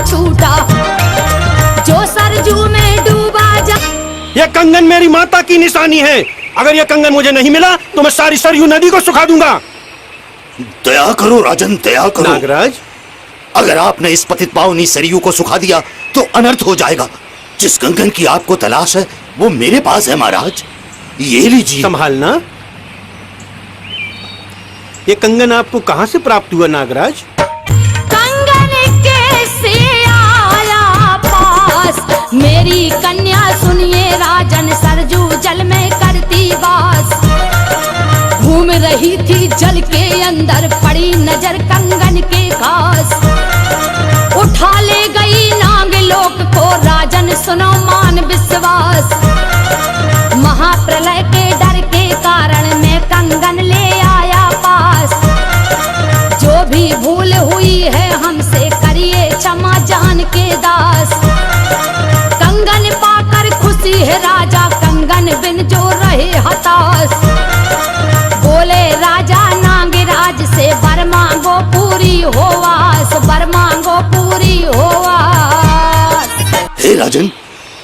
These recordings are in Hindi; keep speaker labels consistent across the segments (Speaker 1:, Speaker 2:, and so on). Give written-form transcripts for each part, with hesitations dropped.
Speaker 1: टूटा, जो सरजू में डूबा जा।
Speaker 2: ये कंगन मेरी माता की निशानी है, अगर ये कंगन मुझे नहीं मिला तो मैं सारी सरयू नदी को सुखा दूंगा।
Speaker 3: दया करो राजन, दया करो।
Speaker 2: नागराज,
Speaker 3: अगर आपने इस पतित पावनी सरयू को सुखा दिया तो अनर्थ हो जाएगा। जिस कंगन की आपको तलाश है वो मेरे पास है महाराज, ये लीजिए।
Speaker 2: संभालना। ये कंगन आपको कहां से प्राप्त हुआ नागराज?
Speaker 1: कंगन कैसे आया पास, मेरी कन्या सुनिए राजन, सरजू जल में करती वास। घूम रही थी जल के अंदर, पड़ी नजर कंगन के खास। उठा ले गई नाग लोक को राजन, सुनो मान विश्वास। महाप्रलय के डर के कारण मैं कंगन ले आया पास। जो भी भूल हुई है हमसे करिए क्षमा जान के दास। कंगन पाकर खुशी है राजा, कंगन बिन जो रहे हताश। बोले राजा नागराज से, वर मांगो पूरी होवास, वर मांगो पूरी होवास।
Speaker 3: हे राजन,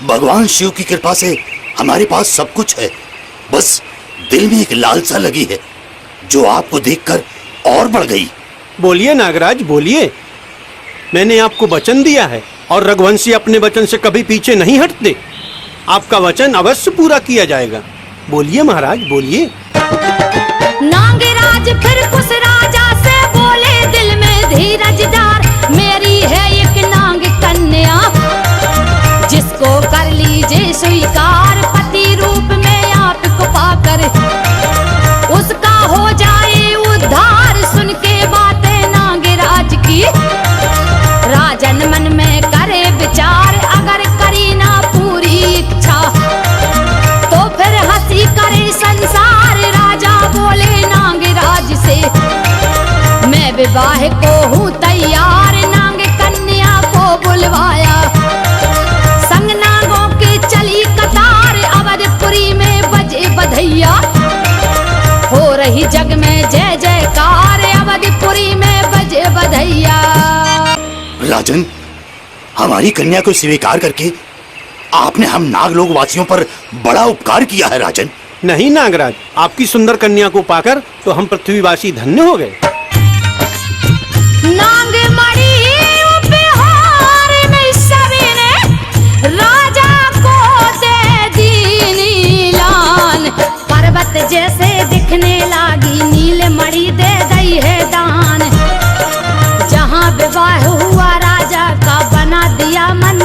Speaker 3: भगवान शिव की कृपा से हमारे पास सब कुछ है, बस दिल में एक लालसा लगी है जो आपको देखकर और बढ़ गई।
Speaker 2: बोलिए नागराज, बोलिए। मैंने आपको वचन दिया है और रघुवंशी अपने वचन से कभी पीछे नहीं हटते। आपका वचन अवश्य पूरा किया जाएगा। बोलिए महाराज, बोलिए।
Speaker 1: नागराज फिर कुछ राजा से बोले, दिल में धीरज धार। मेरी है एक नाग कन्या, जिसको कर लीजिए स्वीकार। पति रूप में आपको पाकर उसका हो जाए उद्धार। सुन के बातें नागराज की राजन मन में करे विचार। अगर करी ना पूरी इच्छा तो फिर हंसी करे संसार। राजा बोले नागराज से, मैं विवाह को हूँ तैयार। नाग कन्या को बुलवाया, संग नागों की चली कतार। अवधपुरी में बजे बधैया, हो रही जग में जय जयकार। अवधपुरी में बजे बधैया।
Speaker 3: राजन, हमारी कन्या को स्वीकार करके आपने हम नागलोक वासियों पर बड़ा उपकार किया है राजन।
Speaker 2: नहीं नागराज, आपकी सुंदर कन्या को पाकर तो हम पृथ्वीवासी धन्य हो गए।
Speaker 1: नागमणि उपहार में सभी ने राजा को दे दी नीलान। पर्वत जैसे दिखने लागी नीलमणि दे दई है दान। जहाँ विवाह हुआ राजा का बना दिया मन